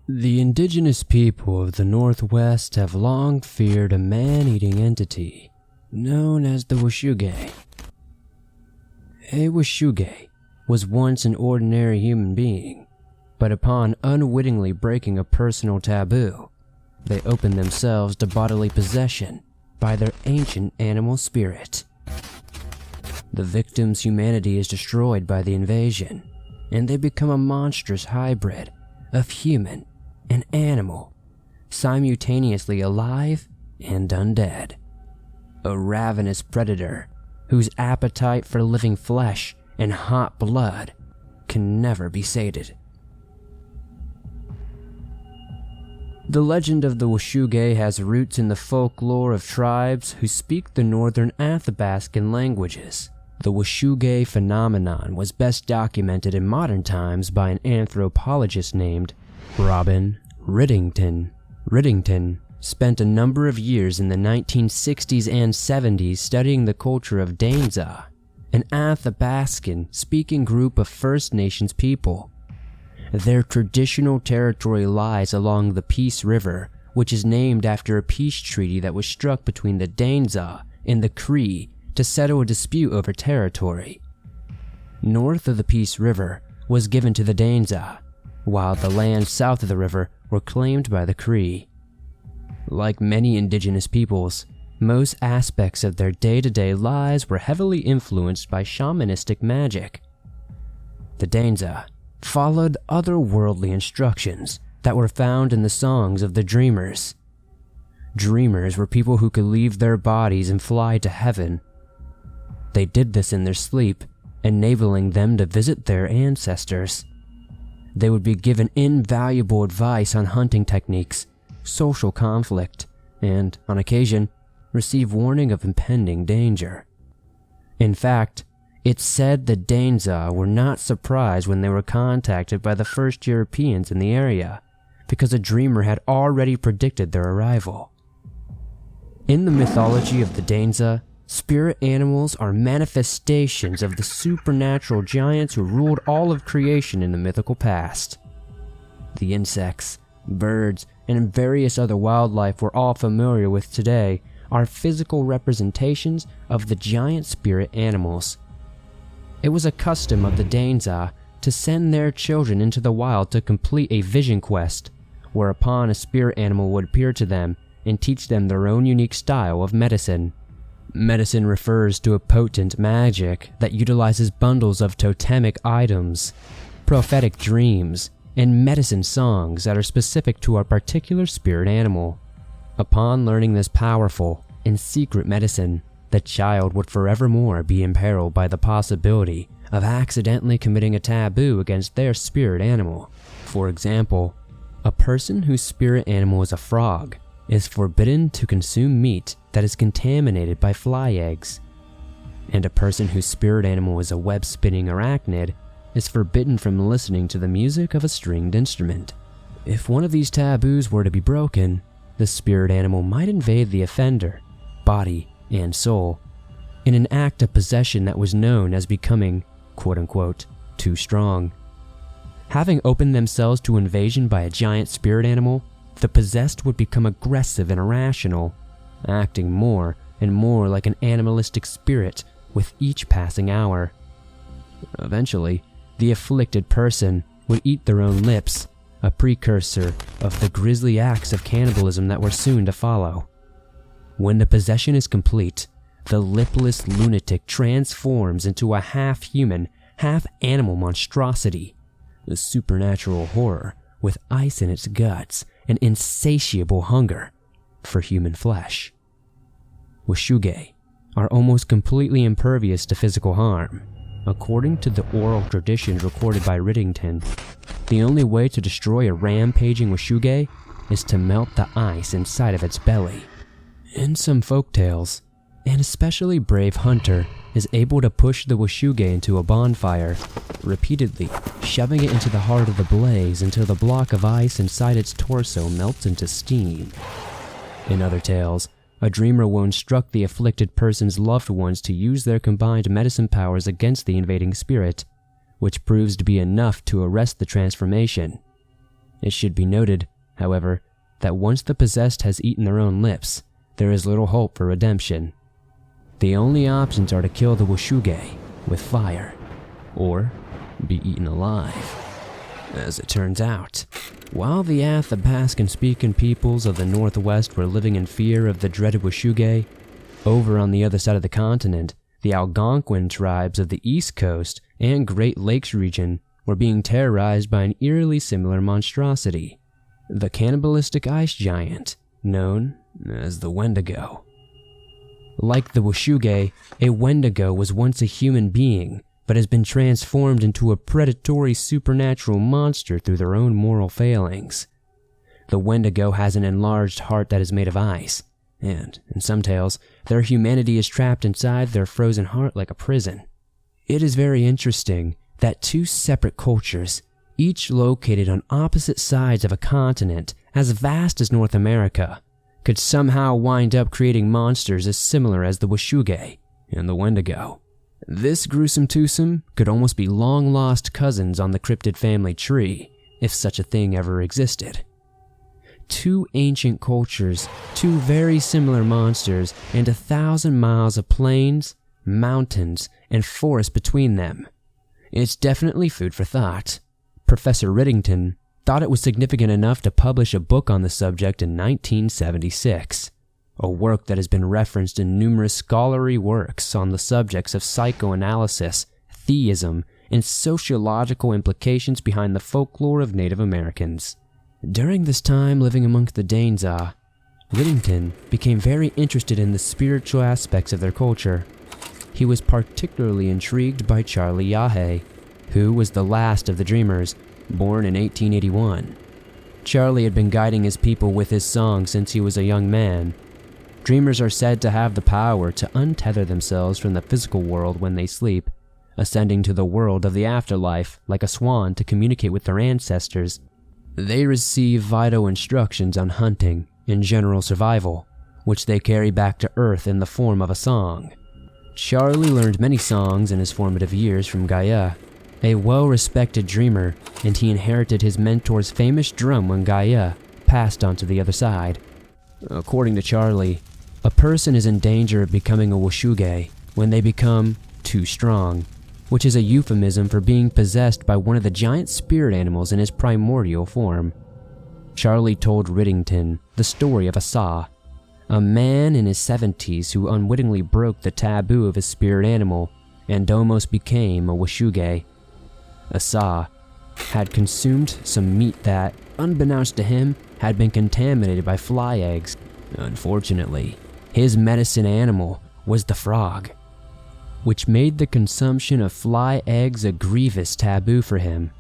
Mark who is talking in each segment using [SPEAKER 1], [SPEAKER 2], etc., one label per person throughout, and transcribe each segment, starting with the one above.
[SPEAKER 1] The indigenous people of the Northwest have long feared a man-eating entity known as the Wechuge. A Wechuge was once an ordinary human being, but upon unwittingly breaking a personal taboo, they opened themselves to bodily possession by their ancient animal spirit. The victim's humanity is destroyed by the invasion, and they become a monstrous hybrid of human and animal, simultaneously alive and undead. A ravenous predator whose appetite for living flesh and hot blood can never be sated. The legend of the Washu-gay has roots in the folklore of tribes who speak the northern Athabascan languages. The Washu-gay phenomenon was best documented in modern times by an anthropologist named Robin Riddington. Riddington spent a number of years in the 1960s and 70s studying the culture of Dainza, an Athabascan-speaking group of First Nations people. Their traditional territory lies along the Peace River, which is named after a peace treaty that was struck between the Dainza and the Cree to settle a dispute over territory. North of the Peace River was given to the Dainza, while the lands south of the river were claimed by the Cree. Like many indigenous peoples, most aspects of their day-to-day lives were heavily influenced by shamanistic magic. The Dainza followed otherworldly instructions that were found in the songs of the dreamers. Dreamers were people who could leave their bodies and fly to heaven. They did this in their sleep, enabling them to visit their ancestors. They would be given invaluable advice on hunting techniques, social conflict, and, on occasion, receive warning of impending danger. In fact, it's said the Dainza were not surprised when they were contacted by the first Europeans in the area, because a dreamer had already predicted their arrival. In the mythology of the Dainza, spirit animals are manifestations of the supernatural giants who ruled all of creation in the mythical past. The insects, birds, and various other wildlife we're all familiar with today are physical representations of the giant spirit animals. It was a custom of the Dainza to send their children into the wild to complete a vision quest, whereupon a spirit animal would appear to them and teach them their own unique style of medicine. Medicine refers to a potent magic that utilizes bundles of totemic items, prophetic dreams, and medicine songs that are specific to a particular spirit animal. Upon learning this powerful and secret medicine, the child would forevermore be imperiled by the possibility of accidentally committing a taboo against their spirit animal. For example, a person whose spirit animal is a frog is forbidden to consume meat that is contaminated by fly eggs, and a person whose spirit animal is a web-spinning arachnid is forbidden from listening to the music of a stringed instrument. If one of these taboos were to be broken, the spirit animal might invade the offender, body and soul, in an act of possession that was known as becoming, quote-unquote, too strong. Having opened themselves to invasion by a giant spirit animal, the possessed would become aggressive and irrational, acting more and more like an animalistic spirit with each passing hour. Eventually, the afflicted person would eat their own lips, a precursor of the grisly acts of cannibalism that were soon to follow. When the possession is complete, the lipless lunatic transforms into a half-human, half-animal monstrosity, a supernatural horror with ice in its guts and insatiable hunger for human flesh. Wechuge are almost completely impervious to physical harm. According to the oral traditions recorded by Riddington, the only way to destroy a rampaging Wechuge is to melt the ice inside of its belly. In some folktales, an especially brave hunter is able to push the Wechuge into a bonfire, repeatedly shoving it into the heart of the blaze until the block of ice inside its torso melts into steam. In other tales, a dreamer will instruct the afflicted person's loved ones to use their combined medicine powers against the invading spirit, which proves to be enough to arrest the transformation. It should be noted, however, that once the possessed has eaten their own lips, there is little hope for redemption. The only options are to kill the Wechuge with fire, or be eaten alive. As it turns out, while the Athabascan-speaking peoples of the Northwest were living in fear of the dreaded Washu-gay, over on the other side of the continent, the Algonquin tribes of the East Coast and Great Lakes region were being terrorized by an eerily similar monstrosity, the cannibalistic ice giant, known as the Wendigo. Like the Wechuge, a Wendigo was once a human being, but has been transformed into a predatory supernatural monster through their own moral failings. The Wendigo has an enlarged heart that is made of ice, and, in some tales, their humanity is trapped inside their frozen heart like a prison. It is very interesting that two separate cultures, each located on opposite sides of a continent as vast as North America, could somehow wind up creating monsters as similar as the Washu-gay and the Wendigo. This gruesome twosome could almost be long-lost cousins on the cryptid family tree, if such a thing ever existed. Two ancient cultures, two very similar monsters, and 1,000 miles of plains, mountains, and forest between them. It's definitely food for thought. Professor Riddington thought it was significant enough to publish a book on the subject in 1976, a work that has been referenced in numerous scholarly works on the subjects of psychoanalysis, theism, and sociological implications behind the folklore of Native Americans. During this time living amongst the Danza, Riddington became very interested in the spiritual aspects of their culture. He was particularly intrigued by Charlie Yahe, who was the last of the Dreamers, born in 1881. Charlie had been guiding his people with his song since he was a young man. Dreamers are said to have the power to untether themselves from the physical world when they sleep, ascending to the world of the afterlife like a swan to communicate with their ancestors. They receive vital instructions on hunting and general survival, which they carry back to Earth in the form of a song. Charlie learned many songs in his formative years from Gaia, a well-respected dreamer, and he inherited his mentor's famous drum when Gaia passed on to the other side. According to Charlie, a person is in danger of becoming a Washu-gay when they become too strong, which is a euphemism for being possessed by one of the giant spirit animals in his primordial form. Charlie told Riddington the story of Asa, a man in his 70s who unwittingly broke the taboo of his spirit animal and almost became a Washu-gay. Asa had consumed some meat that, unbeknownst to him, had been contaminated by fly eggs. Unfortunately, his medicine animal was the frog, which made the consumption of fly eggs a grievous taboo for him.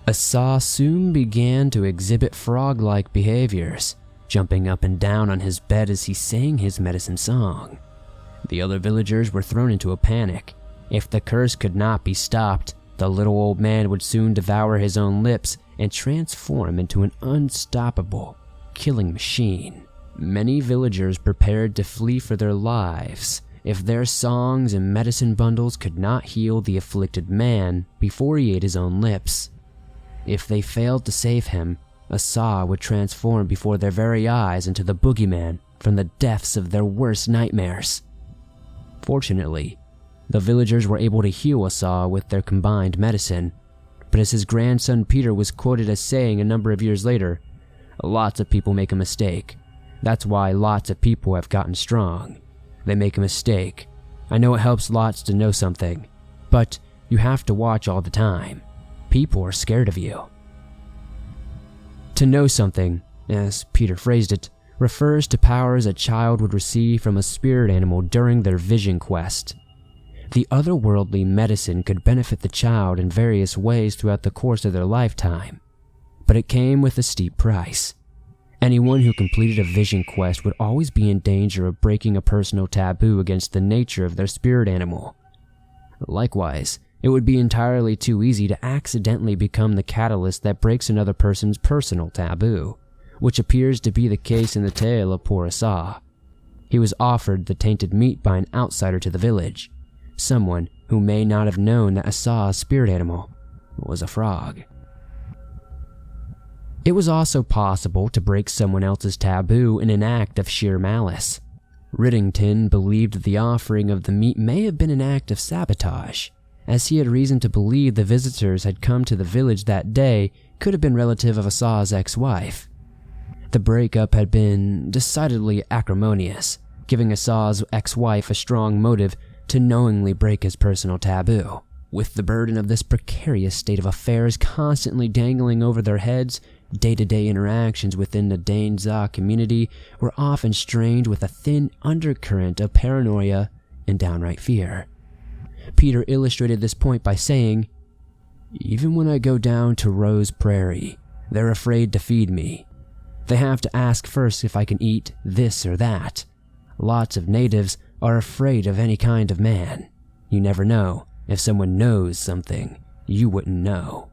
[SPEAKER 1] Asa soon began to exhibit frog-like behaviors, jumping up and down on his bed as he sang his medicine song. The other villagers were thrown into a panic. If the curse could not be stopped, the little old man would soon devour his own lips and transform into an unstoppable killing machine. Many villagers prepared to flee for their lives if their songs and medicine bundles could not heal the afflicted man before he ate his own lips. If they failed to save him, Asa would transform before their very eyes into the boogeyman from the depths of their worst nightmares. Fortunately, the villagers were able to heal Asa with their combined medicine, but as his grandson Peter was quoted as saying a number of years later, "Lots of people make a mistake. That's why lots of people have gotten strong. They make a mistake. I know it helps lots to know something, but you have to watch all the time. People are scared of you." To know something, as Peter phrased it, refers to powers a child would receive from a spirit animal during their vision quest. The otherworldly medicine could benefit the child in various ways throughout the course of their lifetime, but it came with a steep price. Anyone who completed a vision quest would always be in danger of breaking a personal taboo against the nature of their spirit animal. Likewise, it would be entirely too easy to accidentally become the catalyst that breaks another person's personal taboo, which appears to be the case in the tale of poor Asa. He was offered the tainted meat by an outsider to the village, someone who may not have known that Asa's spirit animal was a frog. It was also possible to break someone else's taboo in an act of sheer malice. Riddington believed that the offering of the meat may have been an act of sabotage, as he had reason to believe the visitors had come to the village that day could have been relative of Asaw's ex-wife. The breakup had been decidedly acrimonious, giving Asaw's ex-wife a strong motive to knowingly break his personal taboo. With the burden of this precarious state of affairs constantly dangling over their heads, day-to-day interactions within the Danezaw community were often strained with a thin undercurrent of paranoia and downright fear. Peter illustrated this point by saying, "Even when I go down to Rose Prairie, they're afraid to feed me. They have to ask first if I can eat this or that. Lots of natives are afraid of any kind of man. You never know. If someone knows something, you wouldn't know."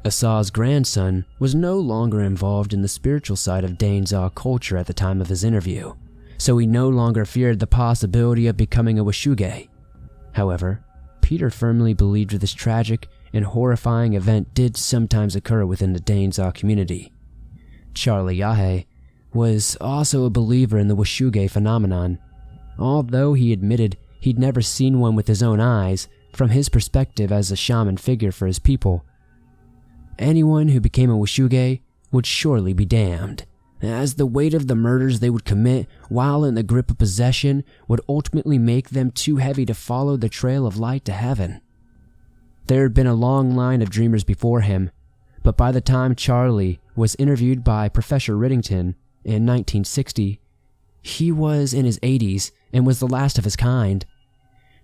[SPEAKER 1] Asaw's grandson was no longer involved in the spiritual side of Danezaw culture at the time of his interview, so he no longer feared the possibility of becoming a Wechuge. However, Peter firmly believed this tragic and horrifying event did sometimes occur within the Danezaw community. Charlie Yahe was also a believer in the Washu-gay phenomenon. Although he admitted he'd never seen one with his own eyes, from his perspective as a shaman figure for his people, anyone who became a Wechuge would surely be damned, as the weight of the murders they would commit while in the grip of possession would ultimately make them too heavy to follow the trail of light to heaven. There had been a long line of dreamers before him, but by the time Charlie was interviewed by Professor Riddington in 1960, he was in his 80s and was the last of his kind.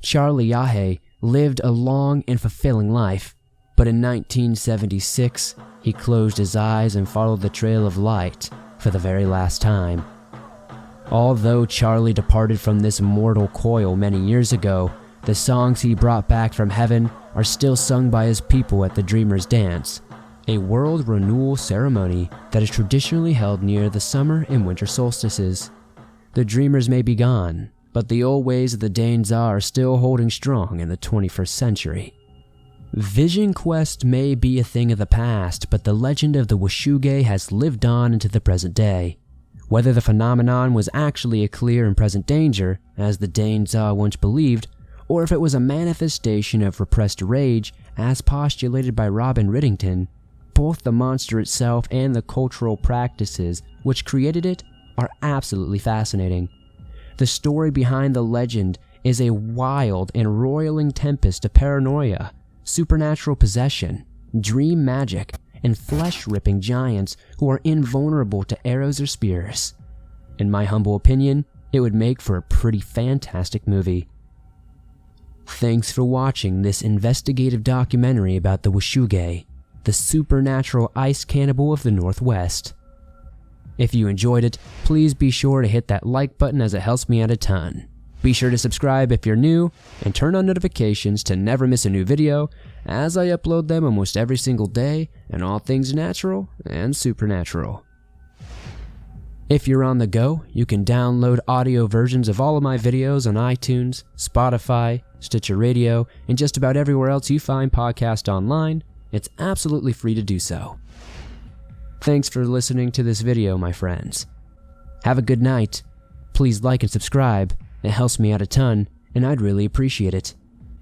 [SPEAKER 1] Charlie Yahe lived a long and fulfilling life, but in 1976, he closed his eyes and followed the trail of light for the very last time. Although Charlie departed from this mortal coil many years ago, the songs he brought back from heaven are still sung by his people at the Dreamer's Dance, a world renewal ceremony that is traditionally held near the summer and winter solstices. The dreamers may be gone, but the old ways of the Danezaw are still holding strong in the 21st century. Vision Quest may be a thing of the past, but the legend of the Washu-gay has lived on into the present day. Whether the phenomenon was actually a clear and present danger, as the Danezaw once believed, or if it was a manifestation of repressed rage, as postulated by Robin Riddington, both the monster itself and the cultural practices which created it are absolutely fascinating. The story behind the legend is a wild and roiling tempest of paranoia, supernatural possession, dream magic, and flesh-ripping giants who are invulnerable to arrows or spears. In my humble opinion, it would make for a pretty fantastic movie. Thanks for watching this investigative documentary about the Wechuge, the supernatural ice cannibal of the Northwest. If you enjoyed it, please be sure to hit that like button as it helps me out a ton. Be sure to subscribe if you're new, and turn on notifications to never miss a new video, as I upload them almost every single day, and all things natural and supernatural. If you're on the go, you can download audio versions of all of my videos on iTunes, Spotify, Stitcher Radio, and just about everywhere else you find podcasts online. It's absolutely free to do so. Thanks for listening to this video, my friends. Have a good night. Please like and subscribe. It helps me out a ton, and I'd really appreciate it.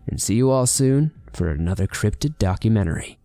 [SPEAKER 1] And see you all soon for another cryptid documentary.